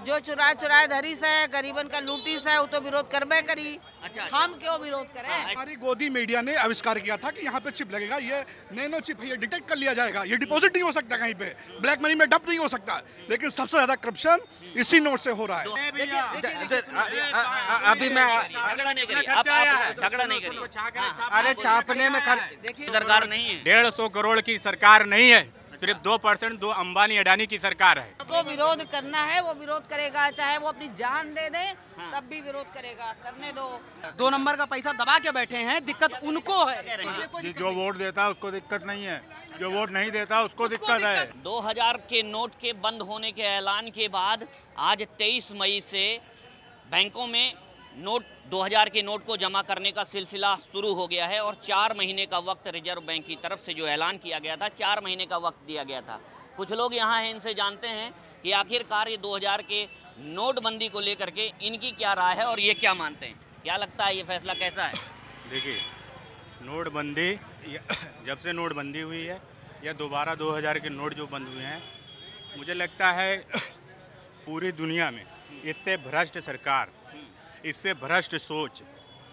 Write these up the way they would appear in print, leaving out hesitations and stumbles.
जो चुराए चुराए धरीस है, गरीबन का लूटीस है, वो तो विरोध करबे करी। अच्छा। हम क्यों विरोध करें? हमारी गोदी मीडिया ने आविष्कार किया था कि यहाँ पे चिप लगेगा, ये नैनो चिप है, ये डिटेक्ट कर लिया जाएगा, ये डिपॉजिट नहीं हो सकता कहीं पे, ब्लैक मनी में डंप नहीं हो सकता, लेकिन सबसे ज्यादा करप्शन इसी नोट से हो रहा है। अभी मैं झगड़ा नहीं करिए, आप झगड़ा नहीं करिए। अरे छापने में खर्च देखिए सरकार नहीं है, 150 करोड़ की सरकार नहीं है, सिर्फ 2% 2 अंबानी अडानी की सरकार है। को विरोध करना है वो विरोध करेगा, चाहे वो अपनी जान दे दे तब भी विरोध करेगा, करने दो। 2 नंबर का पैसा दबा के बैठे हैं, दिक्कत उनको है। जो वोट देता है उसको दिक्कत नहीं है, जो वोट नहीं देता उसको दिक्कत है। 2000 के नोट के बंद होने के ऐलान के बाद आज 23 मई से बैंकों में नोट 2000 के नोट को जमा करने का सिलसिला शुरू हो गया है और 4 महीने का वक्त रिजर्व बैंक की तरफ से जो ऐलान किया गया था, 4 महीने का वक्त दिया गया था। कुछ लोग यहाँ हैं, इनसे जानते हैं कि आखिरकार ये 2000 के नोटबंदी को लेकर के इनकी क्या राय है और ये क्या मानते हैं, क्या लगता है ये फैसला कैसा है? देखिए, नोटबंदी जब से नोटबंदी हुई है या दोबारा 2000 के नोट जो बंद हुए हैं, मुझे लगता है पूरी दुनिया में इससे भ्रष्ट सरकार, इससे भ्रष्ट सोच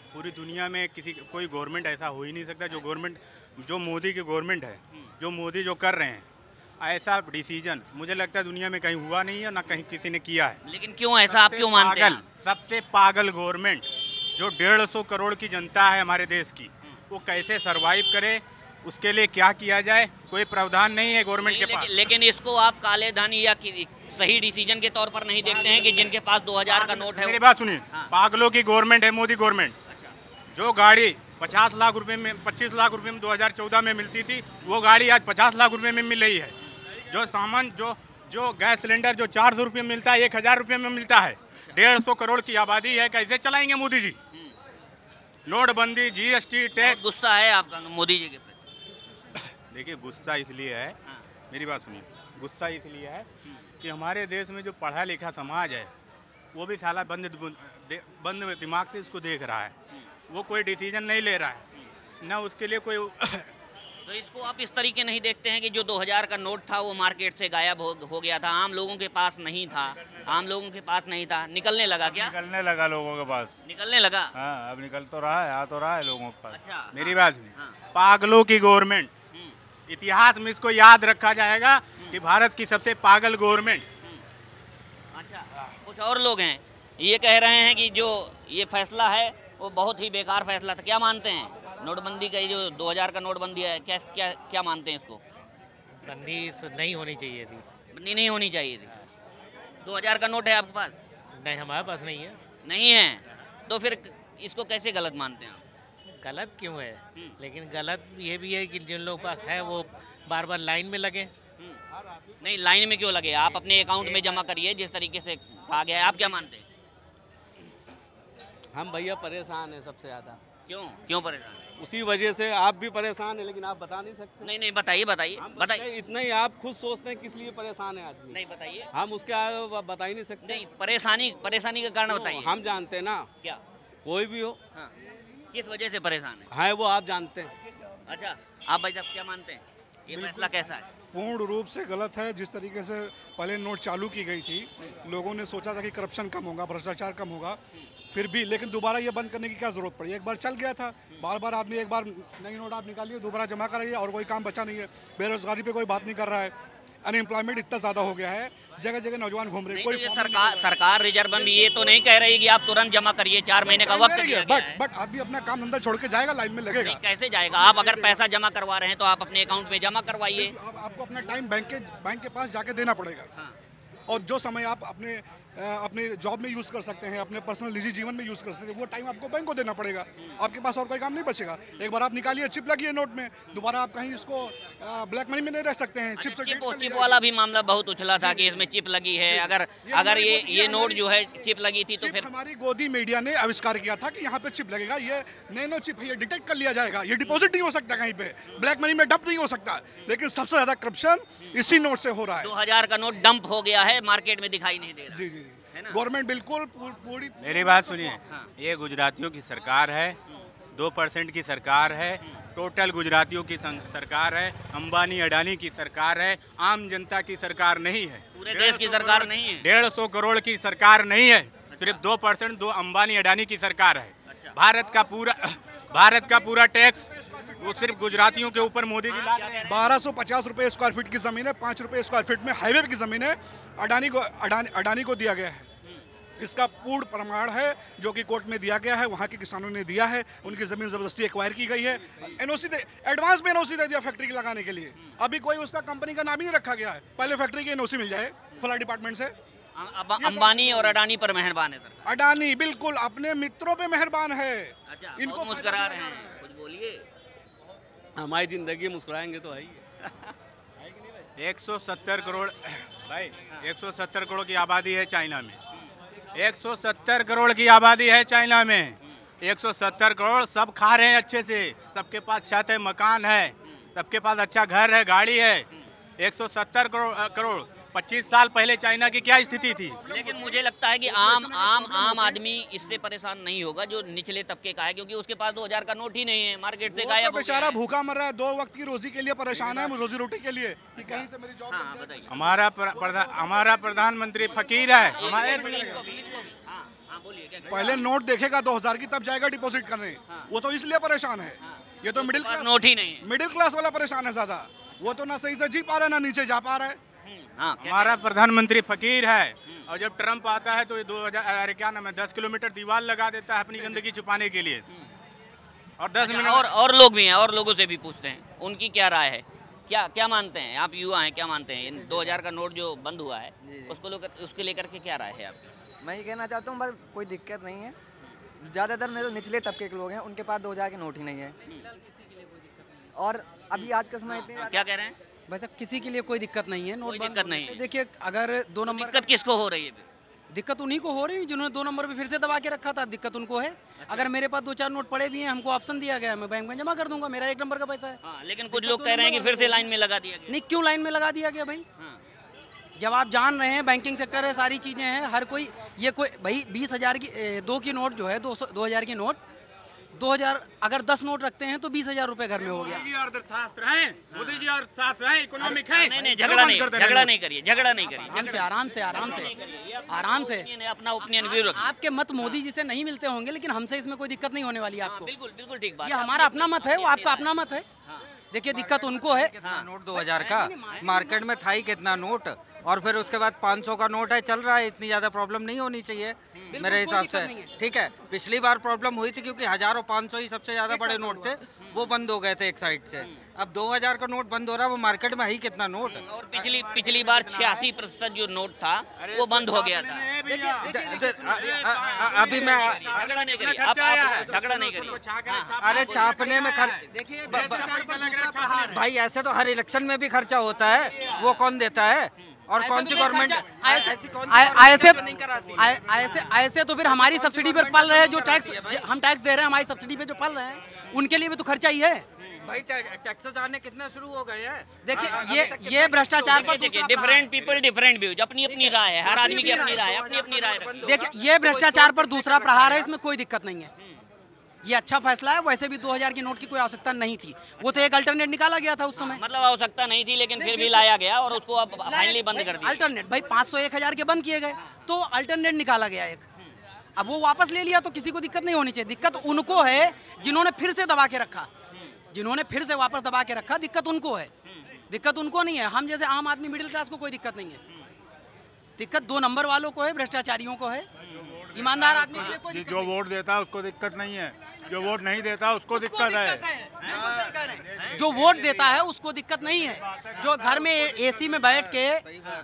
पूरी दुनिया में कोई गवर्नमेंट ऐसा हो ही नहीं सकता जो मोदी की गवर्नमेंट है, जो मोदी जो कर रहे हैं, ऐसा डिसीजन मुझे लगता है दुनिया में कहीं हुआ नहीं है, ना कहीं किसी ने किया है। लेकिन क्यों ऐसा, आप क्यों मानते हैं? सबसे पागल गवर्नमेंट, जो 150 करोड़ की जनता है हमारे देश की, वो कैसे सरवाइव करे, उसके लिए क्या किया जाए, कोई प्रावधान नहीं है गवर्नमेंट के पास। लेकिन इसको आप काले धन या सही डिसीजन के तौर पर नहीं देखते हैं कि जिनके पास 2000 का नोट है। मेरी बात सुनिए, पागलों की गवर्नमेंट है मोदी गवर्नमेंट। जो गाड़ी 50 लाख रुपए में, 25 लाख रुपए में 2014 में मिलती थी, वो गाड़ी आज 50 लाख रुपए में मिल रही है। जो सामान जो गैस सिलेंडर जो 400 रुपये में मिलता है, 1000 रुपये में मिलता है। 150 करोड़ की आबादी है, कैसे चलाएंगे मोदी जी? नोटबंदी, GST, टैक्स। गुस्सा है आपका मोदी जी के प्रति? देखिए, गुस्सा इसलिए है, मेरी बात सुनिए, गुस्सा इसलिए है कि हमारे देश में जो पढ़ा लिखा समाज है, वो भी साला बंद दिमाग से इसको देख रहा है। वो कोई डिसीजन नहीं ले रहा है, ना उसके लिए कोई तो इसको आप इस तरीके नहीं देखते हैं कि जो 2000 का नोट था वो मार्केट से गायब हो गया था, आम लोगों के पास नहीं था, आम लोगों के पास नहीं था, निकलने लगा? क्या निकलने लगा लोगों के पास? निकलने लगा, हाँ, अब निकल तो रहा है, आ तो रहा है लोगों के पास। अच्छा, मेरी बात सुनिए, पागलों की गवर्नमेंट, इतिहास में इसको याद रखा जाएगा कि भारत की सबसे पागल गवर्नमेंट। अच्छा, कुछ और लोग हैं, ये कह रहे हैं कि जो ये फैसला है वो बहुत ही बेकार फैसला था। क्या मानते हैं नोटबंदी का, ये जो 2000 का नोटबंदी है, क्या मानते हैं इसको? बंदी नहीं होनी चाहिए थी। बंदी नहीं होनी चाहिए थी। 2000 का नोट है आपके पास? नहीं, हमारे पास नहीं है। नहीं है, तो फिर इसको कैसे गलत मानते हैं आप? गलत क्यों है? लेकिन गलत ये भी है कि जिन लोगों के पास है वो बार बार लाइन में लगे। नहीं, लाइन में क्यों लगे? आप अपने अकाउंट में जमा करिए जिस तरीके से कहा गया है। आप क्या मानते हैं? हम भैया परेशान हैं सबसे ज़्यादा। क्यों परेशान? उसी वजह से आप भी परेशान हैं, लेकिन आप बता नहीं सकते। नहीं, बताइए। इतना ही आप खुद सोचते हैं किस लिए परेशान है आदमी। नहीं, बताइए। हम उसके आगे बता ही नहीं सकते। नहीं, परेशानी का कारण बताइए। हम जानते हैं ना। क्या? कोई भी हो। हाँ, किस वजह से परेशान है वो आप जानते हैं। अच्छा, आप भाई साहब क्या मानते हैं, ये फैसला कैसा है? पूर्ण रूप से गलत है। जिस तरीके से पहले नोट चालू की गई थी, लोगों ने सोचा था कि करप्शन कम होगा, भ्रष्टाचार कम होगा, फिर भी, लेकिन दोबारा ये बंद करने की क्या जरूरत पड़ी? एक बार चल गया था, बार बार आदमी एक बार नई नोट आप निकालिए, दोबारा जमा कराइए, और कोई काम बचा नहीं है। बेरोजगारी पे कोई बात नहीं कर रहा है, अनएम्प्लॉयमेंट इतना ज़्यादा हो गया है, जगह जगह नौजवान घूम रहे हैं। कोई सरकार रिजर्व बैंक ये तो नहीं कह रही कि आप तुरंत जमा करिए, 4 महीने का वक्त दिया गया है। बट आदमी अपना काम धंधा छोड़ के जाएगा, लाइन में लगेगा। कैसे जाएगा? आप अगर पैसा जमा करवा रहे हैं तो आप अपने अकाउंट में जमा करवाइए। आपको अपना टाइम बैंक के पास जाके देना पड़ेगा। और जो समय आप अपने जॉब में यूज़ कर सकते हैं, अपने पर्सनल निजी जीवन में यूज़ कर सकते हैं, वो टाइम आपको बैंक को देना पड़ेगा। आपके पास और कोई काम नहीं बचेगा। एक बार आप निकालिए, चिप लगी है नोट में, दोबारा आप कहीं इसको ब्लैक मनी में नहीं रख सकते हैं। चिप वाला भी मामला बहुत उछला था कि इसमें चिप लगी है। अगर ये नोट जो है चिप लगी थी तो फिर हमारी गोदी मीडिया ने आविष्कार किया था कि यहाँ पे चिप लगेगा, ये नैनो चिप है, ये डिटेक्ट कर लिया जाएगा, ये डिपॉजिट नहीं हो सकता कहीं पे, ब्लैक मनी में डंप नहीं हो सकता, लेकिन सबसे ज्यादा करप्शन इसी नोट से हो रहा है। 2000 का नोट डंप हो गया है, मार्केट में दिखाई नहीं दे रहा। जी, गवर्नमेंट बिल्कुल पूरी। मेरी बात सुनिए, ये गुजरातियों की सरकार है, 2% की सरकार है, टोटल गुजरातियों की सरकार है, अंबानी अडानी की सरकार है, आम जनता की सरकार नहीं है। पूरे देश की सरकार नहीं है। 150 करोड़ की सरकार नहीं है, सिर्फ 2% 2 अंबानी अडानी की सरकार है। अच्छा। भारत का पूरा टैक्स वो सिर्फ गुजरातियों के ऊपर मोदी की लात है। 1250 रुपये स्क्वायर फीट की ज़मीन है, 5 रुपये स्क्वायर फीट में हाईवे की ज़मीन है अडानी को दिया गया है। इसका पूर्ण प्रमाण है जो कि कोर्ट में दिया गया है, वहाँ के किसानों ने दिया है, उनकी ज़मीन ज़बरदस्ती एक्वायर की गई है। एनओसी एडवांस में एनओसी दे दिया फैक्ट्री लगाने के लिए। अभी कोई उसका कंपनी का नाम ही नहीं रखा गया है, पहले फैक्ट्री की एनओसी मिल जाए फ्ला डिपार्टमेंट से। अंबानी और अडानी पर मेहरबान है सर। अडानी बिल्कुल अपने मित्रों पे मेहरबान है। अच्छा, इनको मुस्कुरा रहे हैं, कुछ बोलिए। हमारी जिंदगी मुस्कुराएंगे तो है ही। 170 करोड़ भाई, 170 करोड़ की आबादी है चाइना में। 170 करोड़ की आबादी है चाइना में। 170 करोड़ सब खा रहे हैं अच्छे से, सबके पास छत है, मकान है, सबके पास अच्छा घर है, गाड़ी है। 170 करोड़ 25 साल पहले चाइना की क्या स्थिति थी? लेकिन मुझे लगता है कि आम आदमी इससे परेशान नहीं होगा जो निचले तबके का है, क्योंकि उसके पास 2000 का नोट ही नहीं है, मार्केट से गायब हो गया बेचारा है। भूखा मर रहा है, 2 वक्त की रोजी के लिए परेशान है, रोजी रोटी के लिए कि कहीं से मेरी जॉब हाँ, बताइए। हमारा प्रधानमंत्री फकीर है। हाँ, बोलिए क्या पहले नोट देखेगा 2000 की तब जाएगा डिपॉजिट करने। वो तो इसलिए परेशान है। ये तो मिडिल क्लास नोट ही नहीं है। मिडिल क्लास वाला परेशान है ज्यादा। वो तो ना सही से जी पा रहा है ना नीचे जा पा रहा है। हाँ, हमारा प्रधानमंत्री फकीर है, और जब ट्रम्प आता है तो ये 2000 क्या नाम है 10 किलोमीटर दीवार लगा देता है अपनी गंदगी छुपाने के लिए। और 10 मिनट और लोग भी हैं, और लोगों से भी पूछते हैं उनकी क्या राय है। क्या मानते हैं आप, युवा हैं, क्या मानते हैं इन 2000 का नोट जो बंद हुआ है उसके लेकर के क्या राय है आपकी? मैं ये कहना चाहता हूँ बस कोई दिक्कत नहीं है। ज़्यादातर जो निचले तबके के लोग हैं उनके पास 2000 के नोट ही नहीं है। और अभी आज का समय इतनी क्या कह रहे हैं? वैसे किसी के लिए कोई दिक्कत नहीं है नोट कोई बंद दिक्कत होने नहीं से। है। देखिए अगर 2 नंबर दिक्कत किसको हो रही है फिर? दिक्कत उन्हीं को हो रही है जिन्होंने 2 नंबर पे फिर से दबा के रखा था। दिक्कत उनको है। अगर मेरे पास 2-4 नोट पड़े भी हैं, हमको ऑप्शन दिया गया है, मैं बैंक में जमा कर दूंगा, मेरा 1 नंबर का पैसा है। हाँ, लेकिन कुछ लोग कह रहे हैं कि फिर से लाइन में लगा दिया गया। नहीं, क्यों लाइन में लगा दिया गया भाई? हाँ। जब आप जान रहे हैं बैंकिंग सेक्टर है, सारी चीज़ें हैं, हर कोई ये कोई भाई 20,000 की 2 की नोट जो है 2000 की नोट 2000 अगर 10 नोट रखते हैं तो 20,000 रुपए घर में हो गया। मोदी जी अर्थशास्त्र हैं, मोदी जी अर्थशास्त्र हैं, इकोनॉमिक है। नहीं, झगड़ा नहीं करिए, झगड़ा नहीं करिए। आराम से अपना ओपिनियन व्यू रखिए। आपके मत मोदी जी से नहीं मिलते होंगे, लेकिन हमसे इसमें कोई दिक्कत नहीं होने वाली आपको। बिल्कुल ठीक बात। ये हमारा अपना मत है, वो आपका अपना मत है। देखिए दिक्कत उनको है। नोट 2000 का मार्केट में था ही कितना नोट, और फिर उसके बाद 500 का नोट है, चल रहा है। इतनी ज़्यादा प्रॉब्लम नहीं होनी चाहिए मेरे हिसाब से। ठीक है, पिछली बार प्रॉब्लम हुई थी क्योंकि 1000 और 500 ही सबसे ज़्यादा बड़े नोट थे, वो बंद हो गए थे एक साइड से। अब 2000 का नोट बंद हो रहा है, वो मार्केट में है ही कितना नोट। और पिछली बार 86% जो नोट था वो बंद हो गया था। अभी मैं झगड़ा नहीं करिए, आप झगड़ा नहीं करिए। अरे छापने में खर्च भाई, ऐसे तो हर इलेक्शन में भी खर्चा होता है, वो कौन देता है? और कौन सी गवर्नमेंट ऐसे तो फिर हमारी सब्सिडी पर पल रहे हैं, जो टैक्स हम टैक्स दे रहे हैं, हमारी सब्सिडी पे जो पल रहे हैं, उनके लिए भी तो खर्चा ही है भाई। टैक्सेस आने कितने शुरू हो गए हैं। देखिए ये भ्रष्टाचार पर देखिए, डिफरेंट पीपल डिफरेंट व्यूज, अपनी अपनी राय है, हर आदमी की अपनी राय है, अपनी राय है। देखिए ये भ्रष्टाचार पर दूसरा प्रहार है, इसमें कोई दिक्कत नहीं है। ये अच्छा फैसला है। वैसे भी 2000 की नोट की कोई आवश्यकता नहीं थी, वो तो एक अल्टरनेट निकाला गया था उस समय। मतलब आवश्यकता नहीं थी, लेकिन फिर भी लाया गया और उसको अब फाइनली बंद कर दिया। अल्टरनेट भाई 500-1000 के बंद किए गए, तो अल्टरनेट निकाला गया एक। अब वो वापस ले लिया तो किसी को दिक्कत नहीं होनी चाहिए। दिक्कत उनको है जिन्होंने फिर से दबा के रखा, जिन्होंने फिर से वापस दबा के रखा, दिक्कत उनको है। दिक्कत उनको नहीं है। हम जैसे आम आदमी मिडिल क्लास को कोई दिक्कत नहीं है। दिक्कत 2 नंबर वालों को है, भ्रष्टाचारियों को है। ईमानदार आदमी को कोई जो वोट देता है उसको दिक्कत नहीं है, जो वोट नहीं देता उसको दिक्कत है। जो वोट देता है उसको दिक्कत नहीं है। जो घर में एसी में बैठ के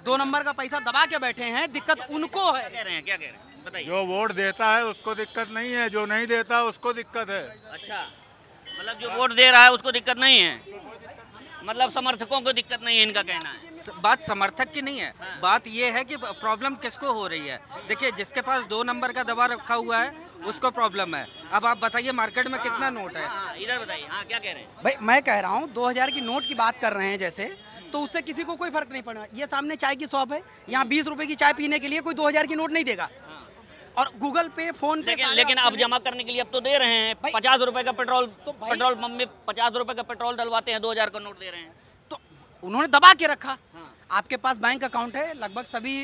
2 नंबर का पैसा दबा के बैठे हैं, दिक्कत उनको है। क्या कह रहे हैं बताइए। जो वोट देता है उसको दिक्कत नहीं है, जो नहीं देता उसको दिक्कत है। अच्छा, मतलब जो वोट दे रहा है उसको दिक्कत नहीं है, मतलब समर्थकों को दिक्कत नहीं है, इनका कहना है। बात समर्थक की नहीं है, बात ये है कि प्रॉब्लम किसको हो रही है। देखिए जिसके पास 2 नंबर का दबा रखा हुआ है उसको प्रॉब्लम है। अब आप बताइए मार्केट में कितना नोट है। इधर बताइए। हाँ, क्या कह रहे हैं भाई? मैं कह रहा हूँ 2000 की नोट की बात कर रहे हैं जैसे, तो उससे किसी को कोई फर्क नहीं पड़ना। ये सामने चाय की शॉप है, यहाँ 20 रुपए की चाय पीने के लिए कोई 2000 की नोट नहीं देगा। और गूगल पे, फोन पे, लेकिन अब जमा करने के लिए अब तो दे रहे हैं। 50 रुपए का पेट्रोल, तो पेट्रोल पंप में 50 रुपए का पेट्रोल डलवाते हैं, 2000 का नोट दे रहे हैं। तो उन्होंने दबा के रखा। आपके पास बैंक अकाउंट है, लगभग सभी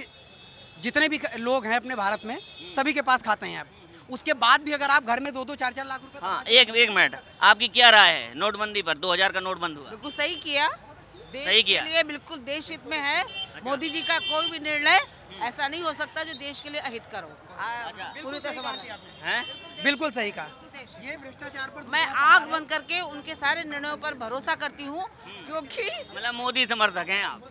जितने भी लोग हैं अपने भारत में सभी के पास खाते हैं। अब उसके बाद भी अगर आप घर में 2-2, 4-4 लाख रुपए। हाँ, एक मिनट, आपकी क्या राय है नोटबंदी पर? 2000 का नोट बंद हुआ, बिल्कुल सही किया, सही किया। ये बिल्कुल देश हित में है। मोदी जी का कोई भी निर्णय ऐसा नहीं हो सकता जो देश के लिए अहित करो। पूरी तरह समर्थन है, बिल्कुल सही कहा। ये भ्रष्टाचार पर मैं आंख बंद करके उनके सारे निर्णयों पर भरोसा करती हूँ, क्योंकि मतलब मोदी समर्थक हैं आप?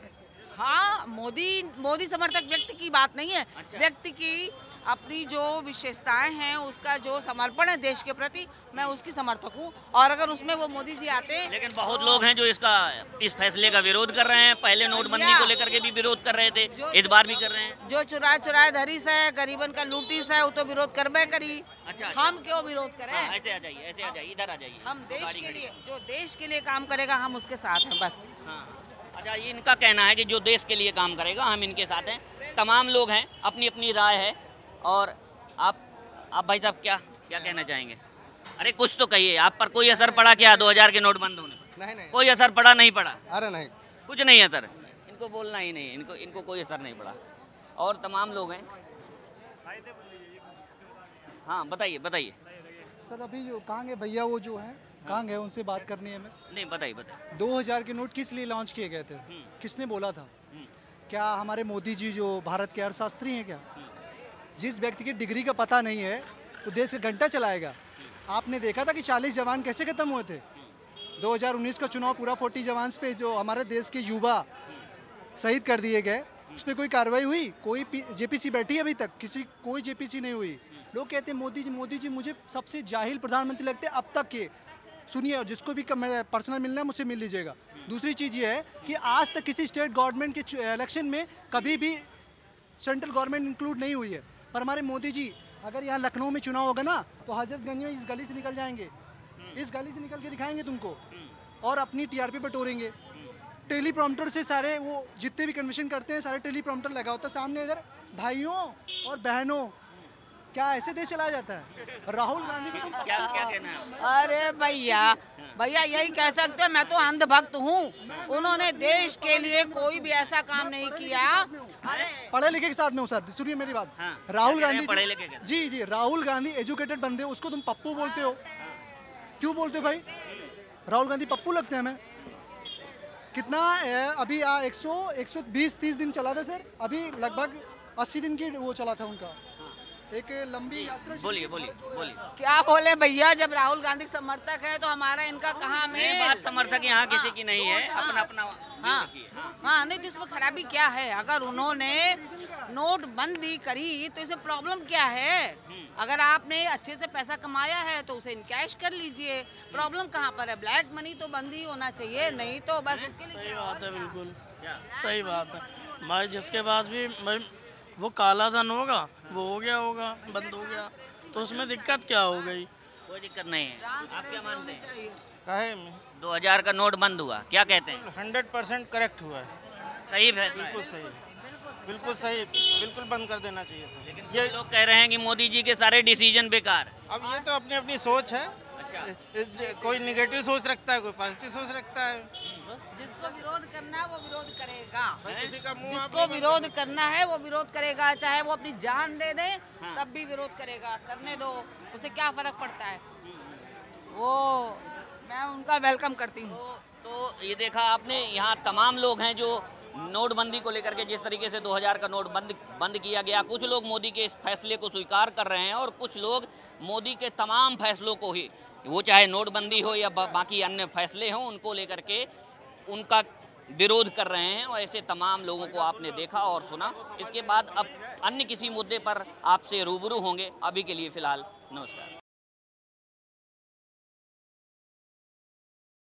हाँ, मोदी समर्थक व्यक्ति की बात नहीं है। व्यक्ति की अपनी जो विशेषताएं हैं, उसका जो समर्पण है देश के प्रति, मैं उसकी समर्थक हूँ। और अगर उसमें वो मोदी जी आते हैं। लेकिन बहुत लोग हैं जो इस फैसले का विरोध कर रहे हैं। पहले नोटबंदी को लेकर के भी विरोध कर रहे थे, इस बार भी कर रहे हैं। जो चुराए धरीस है, गरीबन का लूटीस है, वो तो विरोध करबे करी। अच्छा, हम क्यों विरोध करें? ऐसे आ जाइए, इधर आ जाइए। हम देश के लिए, जो देश के लिए काम करेगा हम उसके साथ हैं, बस। अच्छा, ये इनका कहना है कि जो देश के लिए काम करेगा हम इनके साथ हैं। तमाम लोग हैं, अपनी अपनी राय है। और आप भाई साहब क्या कहना चाहेंगे? अरे कुछ तो कहिए, आप पर कोई असर पड़ा क्या 2000 के नोट बंद होने पर? नहीं, कोई असर पड़ा? नहीं पड़ा? अरे नहीं, कुछ नहीं असर, इनको बोलना ही नहीं, इनको कोई असर नहीं पड़ा। और तमाम लोग हैं। हाँ, बताइए सर। अभी जो कहाँ गए भैया, वो जो है कहाँ गए, उनसे बात करनी है हमें। नहीं, बताइए 2000 के नोट किस लिए लॉन्च किए गए थे? किसने बोला था? क्या हमारे मोदी जी जो भारत के अर्थशास्त्री हैं क्या? जिस व्यक्ति की डिग्री का पता नहीं है वो देश का घंटा चलाएगा। आपने देखा था कि 40 जवान कैसे खत्म हुए थे। 2019 का चुनाव पूरा 40 जवान पे जो हमारे देश के युवा शहीद कर दिए गए, उस पर कोई कार्रवाई हुई? कोई जेपीसी बैठी है अभी तक? कोई जेपीसी नहीं हुई। लोग कहते हैं मोदी जी मुझे सबसे जाहिल प्रधानमंत्री लगते हैं अब तक के। सुनिए, जिसको भी पर्सनल मिलना है मुझसे मिल लीजिएगा। दूसरी चीज़ ये है कि आज तक किसी स्टेट गवर्नमेंट के इलेक्शन में कभी भी सेंट्रल गवर्नमेंट इंक्लूड नहीं हुई है। पर हमारे मोदी जी अगर यहाँ लखनऊ में चुनाव होगा ना, तो हजरतगंज में इस गली से निकल जाएंगे, इस गली से निकल के दिखाएंगे तुमको, और अपनी टीआरपी बटोरेंगे। टेली प्रॉम्प्टर से सारे वो जितने भी कन्वेंशन करते हैं, सारे टेली प्रॉम्प्टर लगा होता है सामने। इधर भाइयों और बहनों, क्या ऐसे देश चलाया जाता है? राहुल गांधी को क्या कहना है? अरे भैया यही कह सकते हैं, मैं तो अंधभक्त हूँ। उन्होंने देश के लिए कोई भी ऐसा काम नहीं किया। पढ़े लिखे के साथ में हूँ सर, सुनिए मेरी बात। राहुल गांधी जी राहुल गांधी एजुकेटेड बंदे, उसको तुम पप्पू बोलते हो। क्यों बोलते हो भाई? राहुल गांधी पप्पू लगते हैं हमें? कितना अभी 120-130 दिन चला था सर। अभी लगभग 80 दिन की वो चला था उनका, एक लंबी यात्रा। बोलिए क्या बोले भैया, जब राहुल गांधी समर्थक है तो हमारा इनका कहाँ में? बात समर्थक यहाँ किसी की नहीं है, अपना हाँ, नहीं तो इसमें खराबी क्या है? अगर उन्होंने नोटबंदी करी तो इसमें प्रॉब्लम क्या है? अगर आपने अच्छे से पैसा कमाया है तो उसे इनकैश कर लीजिए। प्रॉब्लम कहाँ पर है? ब्लैक मनी तो बंद ही होना चाहिए, नहीं तो बस उसके लिए। सही बात है, बिल्कुल सही बात है भाई। जिसके पास भी वो काला धन होगा वो हो गया होगा, बंद हो गया, तो उसमें दिक्कत क्या हो गई? कोई दिक्कत नहीं है। आप क्या मानते हैं? काहे 2000 का नोट बंद हुआ, क्या कहते हैं? 100% करेक्ट हुआ है। सही है, बिल्कुल सही, बिल्कुल बंद कर देना चाहिए था। लेकिन ये लोग कह रहे हैं कि मोदी जी के सारे डिसीजन बेकार। अब ये तो अपनी अपनी सोच है। कोई निगेटिव सोच रखता है, कोई पॉजिटिव सोच रखता है। जिसको विरोध करना है वो विरोध करेगा। जिसको विरोध करना है वो विरोध करेगा, चाहे वो अपनी जान दे दे तब भी विरोध करेगा। करने दो, उसे क्या फर्क पड़ता है? वो मैं उनका वेलकम करती हूँ। तो ये देखा आपने, यहाँ तमाम लोग हैं जो नोटबंदी को लेकर के, जिस तरीके से 2000 का नोट बंद किया गया, कुछ लोग मोदी के इस फैसले को स्वीकार कर रहे हैं और कुछ लोग मोदी के तमाम फैसलों को ही, वो चाहे नोटबंदी हो या बाकी अन्य फैसले हों, उनको लेकर के उनका विरोध कर रहे हैं। और ऐसे तमाम लोगों को आपने देखा और सुना। इसके बाद अब अन्य किसी मुद्दे पर आपसे रूबरू होंगे। अभी के लिए फ़िलहाल नमस्कार।